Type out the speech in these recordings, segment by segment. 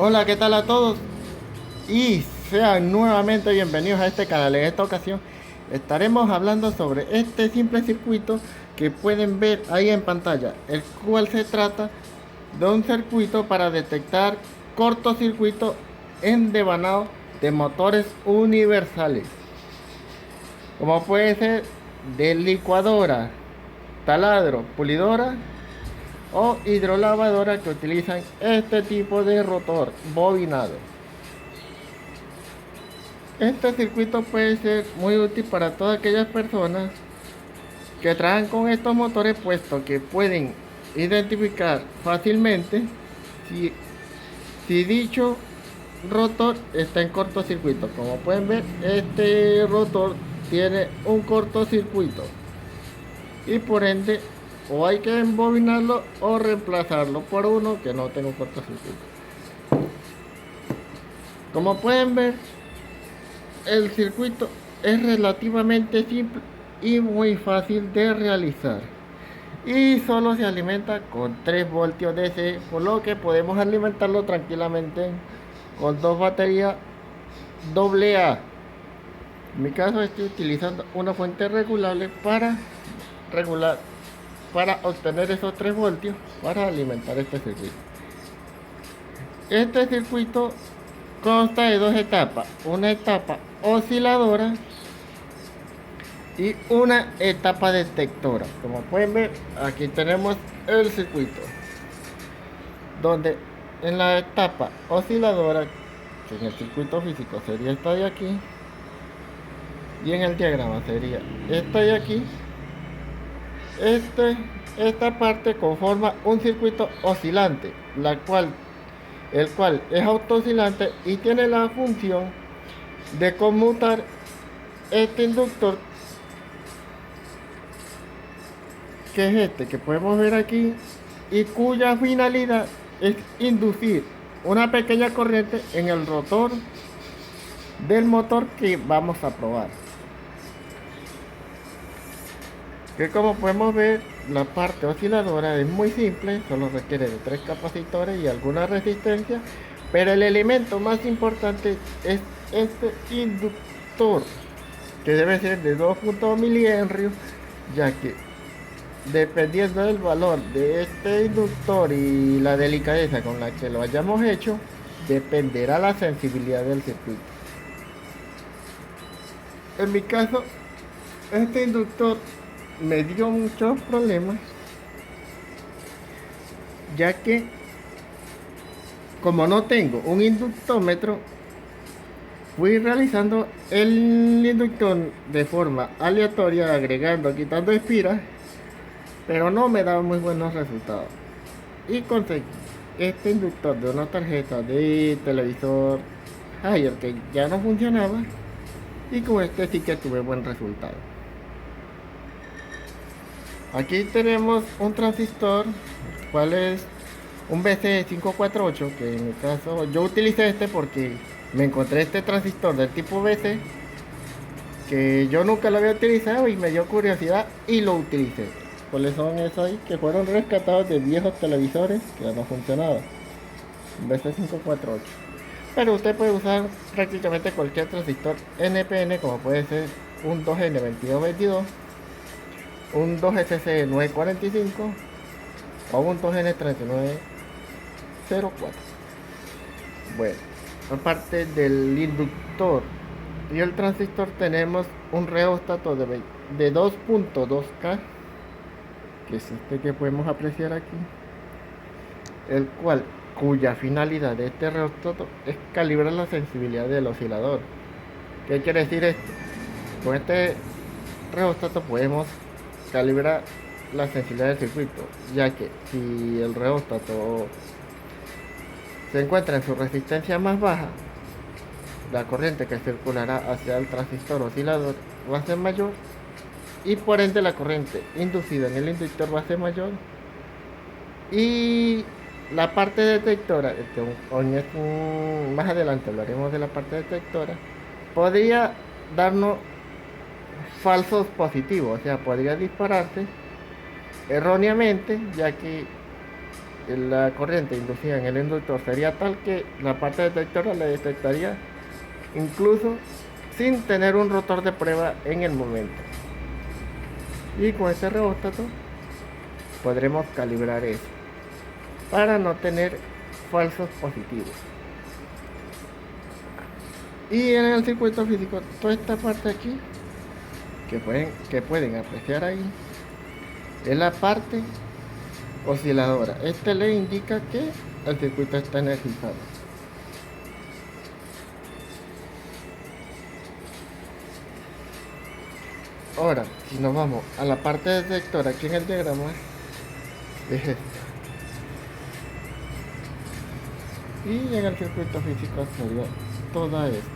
Hola, ¿qué tal a todos? Y sean nuevamente bienvenidos a este canal. En esta ocasión estaremos hablando sobre este simple circuito que pueden ver ahí en pantalla, el cual se trata de un circuito para detectar cortocircuito en devanado de motores universales, como puede ser de licuadora, taladro, pulidora o hidrolavadora, que utilizan este tipo de rotor bobinado. Este circuito puede ser muy útil para todas aquellas personas que trabajan con estos motores, puesto que pueden identificar fácilmente si, si dicho rotor está en cortocircuito. Como pueden ver, este rotor tiene un cortocircuito y por ende o hay que embobinarlo o reemplazarlo por uno que no tenga un cortocircuito. Como pueden ver, el circuito es relativamente simple y muy fácil de realizar, y solo se alimenta con 3 voltios DC, por lo que podemos alimentarlo tranquilamente con dos baterías AA. En mi caso estoy utilizando una fuente regulable regular para obtener esos 3 voltios para alimentar este circuito. Este circuito consta de dos etapas: una etapa osciladora y una etapa detectora. Como pueden ver, aquí tenemos el circuito, donde en la etapa osciladora, que en el circuito físico sería esta de aquí, y en el diagrama sería esta de aquí, esta parte conforma un circuito oscilante, el cual es autooscilante y tiene la función de conmutar este inductor, que es este que podemos ver aquí, y cuya finalidad es inducir una pequeña corriente en el rotor del motor que vamos a probar. Que como podemos ver, la parte osciladora es muy simple, solo requiere de 3 capacitores y alguna resistencia, pero el elemento más importante es este inductor, que debe ser de 2.2 milihenrios, ya que dependiendo del valor de este inductor y la delicadeza con la que lo hayamos hecho, dependerá la sensibilidad del circuito. En mi caso, este inductor me dio muchos problemas, ya que como no tengo un inductómetro, fui realizando el inductor de forma aleatoria, agregando, quitando espiras, pero no me daba muy buenos resultados. Y conseguí este inductor de una tarjeta de televisor Haier que ya no funcionaba, y con este sí que tuve buen resultado. Aquí tenemos un transistor, cual es un BC548, que en mi caso yo utilicé este porque me encontré este transistor del tipo BC que yo nunca lo había utilizado y me dio curiosidad y lo utilicé. ¿Cuáles son esos ahí? Que fueron rescatados de viejos televisores que ya no funcionaban. BC548. Pero usted puede usar prácticamente cualquier transistor NPN, como puede ser un 2N2222, un 2SC945 o un 2N3904. Bueno, aparte del inductor y el transistor, tenemos un reóstato de 2.2K, que es este que podemos apreciar aquí, el cuya finalidad de este reóstato es calibrar la sensibilidad del oscilador. ¿Qué quiere decir esto? Con este reóstato podemos calibrar la sensibilidad del circuito, ya que si el reóstato se encuentra en su resistencia más baja, la corriente que circulará hacia el transistor oscilador va a ser mayor, y por ende la corriente inducida en el inductor va a ser mayor, y la parte detectora, más adelante hablaremos de la parte detectora, podría darnos falsos positivos, o sea, podría dispararse erróneamente, ya que la corriente inducida en el inductor sería tal que la parte detectora le detectaría incluso sin tener un rotor de prueba en el momento. Y con este reóstato podremos calibrar eso para no tener falsos positivos. Y en el circuito físico, toda esta parte aquí que pueden apreciar ahí es la parte osciladora. Este le indica que el circuito está energizado. Ahora, si nos vamos a la parte detectora aquí en el diagrama, es esta. Y en el circuito físico sería toda esta.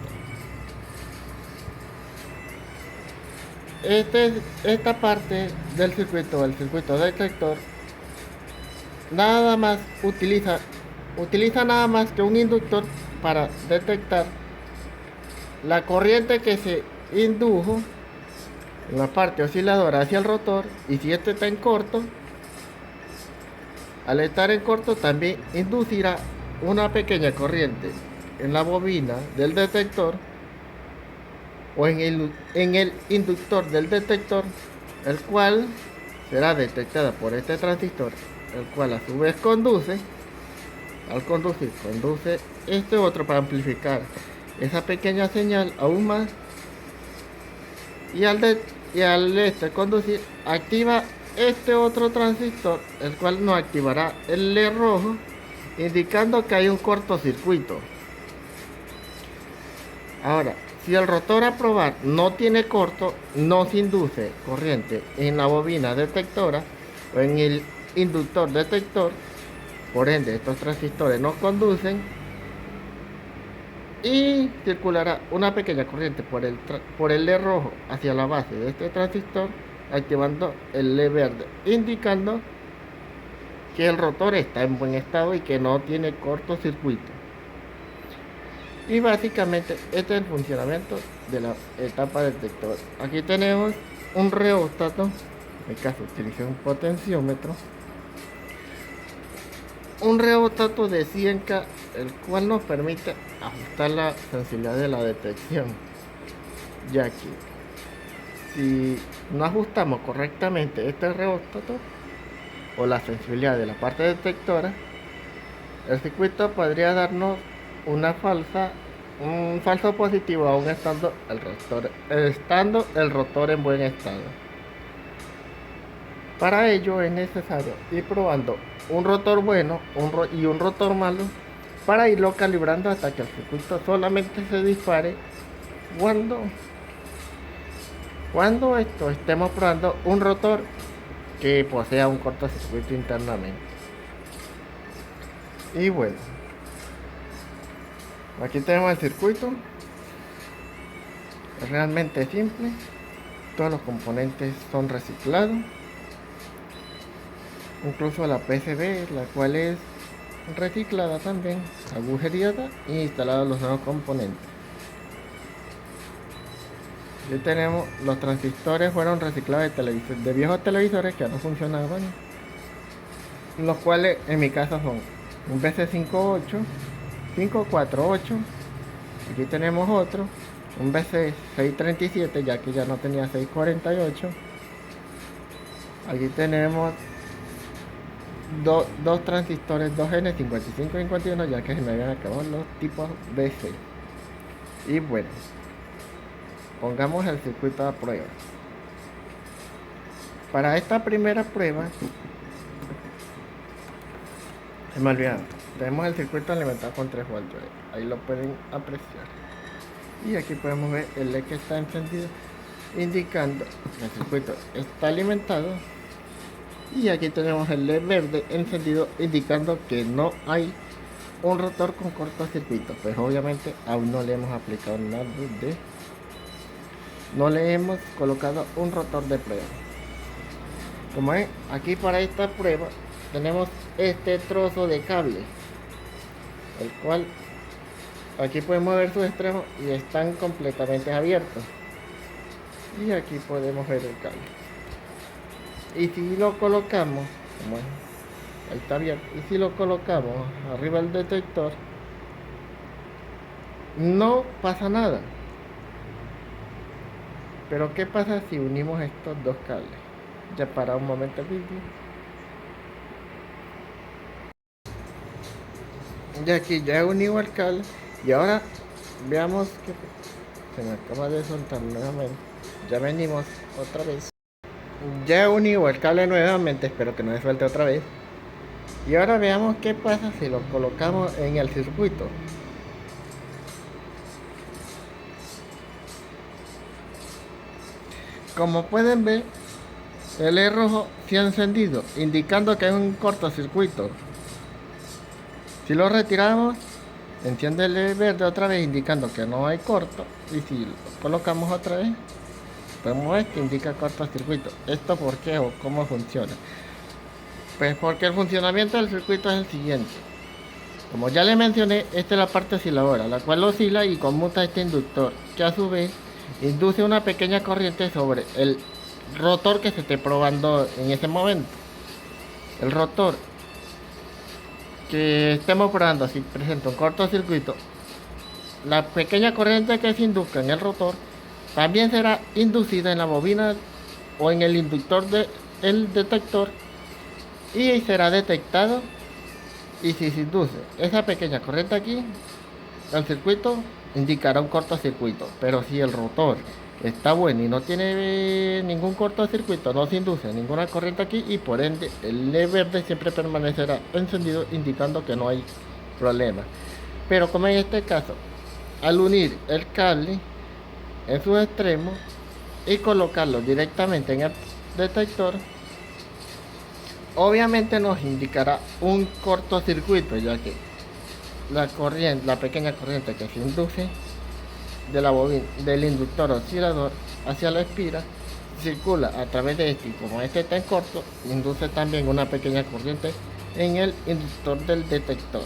Esta parte del circuito, el circuito detector, nada más utiliza nada más que un inductor para detectar la corriente que se indujo en la parte osciladora hacia el rotor, y si este está en corto, al estar en corto también inducirá una pequeña corriente en la bobina del detector o en el inductor del detector, el cual será detectada por este transistor, el cual a su vez conduce este otro para amplificar esa pequeña señal aún más, y al conducir activa este otro transistor, el cual no activará el LED rojo, indicando que hay un cortocircuito. Ahora, si el rotor a probar no tiene corto, no se induce corriente en la bobina detectora o en el inductor detector. Por ende, estos transistores no conducen y circulará una pequeña corriente por el LED rojo hacia la base de este transistor, activando el LED verde, indicando que el rotor está en buen estado y que no tiene cortocircuito. Y básicamente este es el funcionamiento de la etapa detector. Aquí tenemos un reóstato, en mi caso utilicé un potenciómetro, un reóstato de 100K, el cual nos permite ajustar la sensibilidad de la detección, ya que si no ajustamos correctamente este reóstato o la sensibilidad de la parte detectora, el circuito podría darnos un falso positivo aún estando el rotor en buen estado. Para ello es necesario ir probando un rotor bueno y un rotor malo para irlo calibrando hasta que el circuito solamente se dispare cuando estemos probando un rotor que posea un cortocircuito internamente. Y bueno, aquí tenemos el circuito. Es realmente simple. Todos los componentes son reciclados. Incluso la PCB, la cual es reciclada también, agujereada y instalada los nuevos componentes. Aquí tenemos los transistores, fueron reciclados de viejos televisores que ya no funcionaban, los cuales en mi casa son un BC58, 548. Aquí tenemos otro, un BC637, ya que ya no tenía 648. Aquí tenemos dos transistores 2N55 y 51, ya que se me habían acabado los tipos BC. Y bueno, pongamos el circuito a prueba. Para esta primera prueba, se me olvidó, tenemos el circuito alimentado con 3 voltios, ahí lo pueden apreciar. Y aquí podemos ver el LED que está encendido, indicando que el circuito está alimentado. Y aquí tenemos el LED verde encendido, indicando que no hay un rotor con cortocircuito. Pues obviamente aún no le hemos aplicado nada no le hemos colocado un rotor de prueba. Como ven, aquí para esta prueba tenemos este trozo de cable, el cual aquí podemos ver sus extremos y están completamente abiertos. Y aquí podemos ver el cable. Y si lo colocamos, ahí está abierto. Y si lo colocamos arriba del detector, no pasa nada. Pero ¿qué pasa si unimos estos dos cables? Ya para un momento el vídeo. Ya aquí ya he unido el cable. Y ahora veamos que se me acaba de soltar nuevamente. Ya venimos otra vez. Ya he unido el cable nuevamente. Espero que no me suelte otra vez. Y ahora veamos qué pasa si lo colocamos en el circuito. Como pueden ver, el LED rojo se ha encendido, indicando que hay un cortocircuito. Si lo retiramos, enciende el LED verde otra vez, indicando que no hay corto. Y si lo colocamos otra vez, podemos ver que indica cortocircuito. ¿Esto por qué o cómo funciona? Pues porque el funcionamiento del circuito es el siguiente. Como ya le mencioné, esta es la parte osciladora, la cual oscila y conmuta este inductor, que a su vez induce una pequeña corriente sobre el rotor que se esté probando en ese momento. El rotor que estemos probando, si presenta un cortocircuito, la pequeña corriente que se induzca en el rotor también será inducida en la bobina o en el inductor del detector y será detectado. Y si se induce esa pequeña corriente aquí, el circuito indicará un cortocircuito. Pero si el rotor está bueno y no tiene ningún cortocircuito, no se induce ninguna corriente aquí, y por ende el LED verde siempre permanecerá encendido, indicando que no hay problema. Pero como en este caso, al unir el cable en sus extremos y colocarlo directamente en el detector, obviamente nos indicará un cortocircuito, ya que la corriente, la pequeña corriente que se induce de la bobina, del inductor oscilador hacia la espira, circula a través de este, y como este está en corto, induce también una pequeña corriente en el inductor del detector.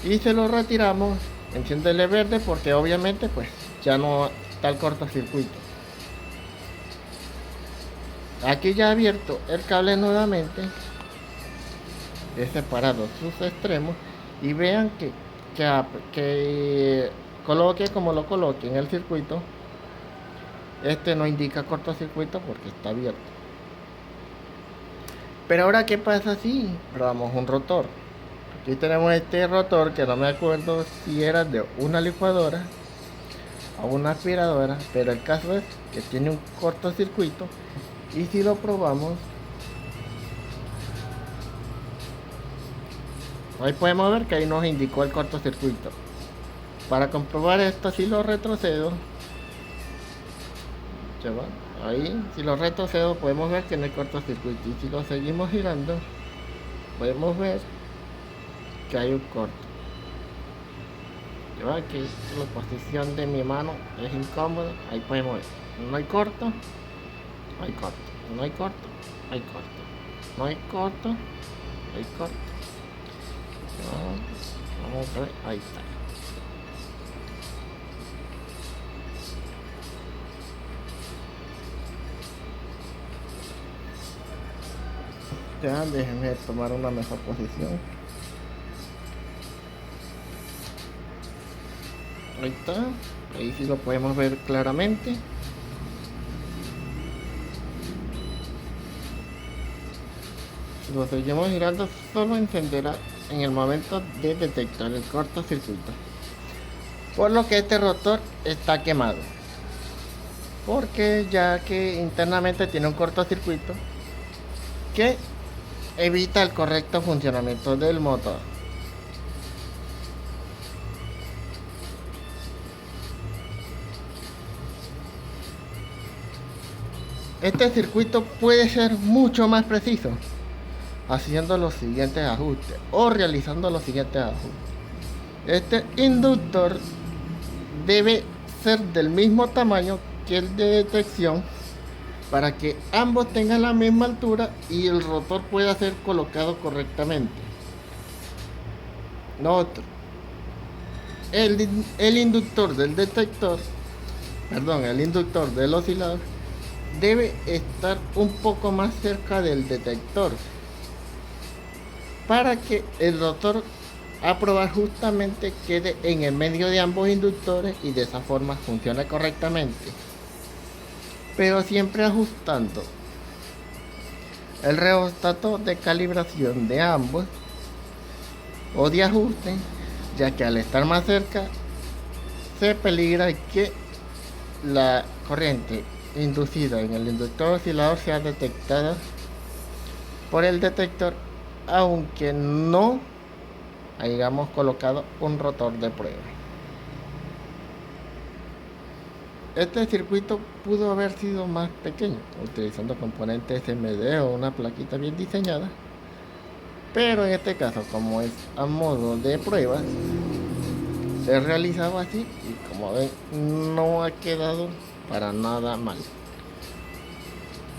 Y se lo retiramos, enciende el verde, porque obviamente pues ya no está el cortocircuito. Aquí ya abierto el cable nuevamente, he separado sus extremos, y vean que coloque como lo coloque en el circuito, este no indica cortocircuito porque está abierto. Pero ahora, ¿qué pasa si probamos un rotor? Aquí tenemos este rotor que no me acuerdo si era de una licuadora o una aspiradora, pero el caso es que tiene un cortocircuito. Y si lo probamos, ahí podemos ver que ahí nos indicó el cortocircuito. Para comprobar esto, si lo retrocedo, ahí si lo retrocedo podemos ver que no hay cortocircuito, y si lo seguimos girando podemos ver que hay un corto. Aquí la posición de mi mano es incómoda, ahí podemos ver, no hay corto, hay corto, no hay corto, hay corto, no hay corto, hay corto. Vamos a ver, ahí está. Ya, déjenme tomar una mejor posición. Ahí está, ahí sí lo podemos ver claramente. Si lo seguimos girando, solo encenderá en el momento de detectar el cortocircuito, por lo que este rotor está quemado, porque ya que internamente tiene un cortocircuito que evita el correcto funcionamiento del motor. Este circuito puede ser mucho más preciso haciendo los siguientes ajustes o realizando los siguientes ajustes. Este inductor debe ser del mismo tamaño que el de detección, para que ambos tengan la misma altura y el rotor pueda ser colocado correctamente. Lo otro, el inductor del detector, perdón, el inductor del oscilador debe estar un poco más cerca del detector para que el rotor a probar justamente quede en el medio de ambos inductores y de esa forma funcione correctamente, pero siempre ajustando el rheostato de calibración de ambos o de ajuste, ya que al estar más cerca se peligra que la corriente inducida en el inductor oscilador sea detectada por el detector, aunque no hayamos colocado un rotor de prueba. Este circuito pudo haber sido más pequeño, utilizando componentes SMD o una plaquita bien diseñada, pero en este caso, como es a modo de prueba, se realizaba así y como ven, no ha quedado para nada mal.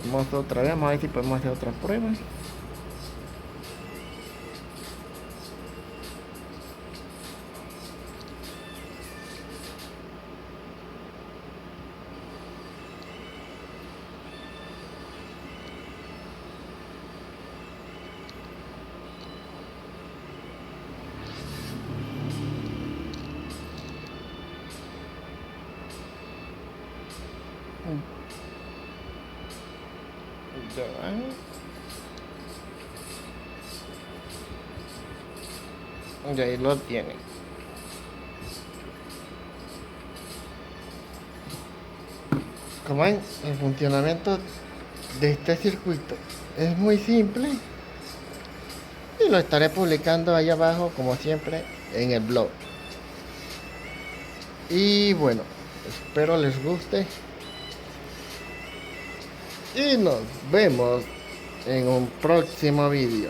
Vamos otra vez, vamos a ver si podemos hacer otra prueba. Ya va. Y ahí lo tienen. Como ven, el funcionamiento de este circuito es muy simple y lo estaré publicando ahí abajo como siempre en el blog. Y bueno, espero les guste y nos vemos en un próximo vídeo.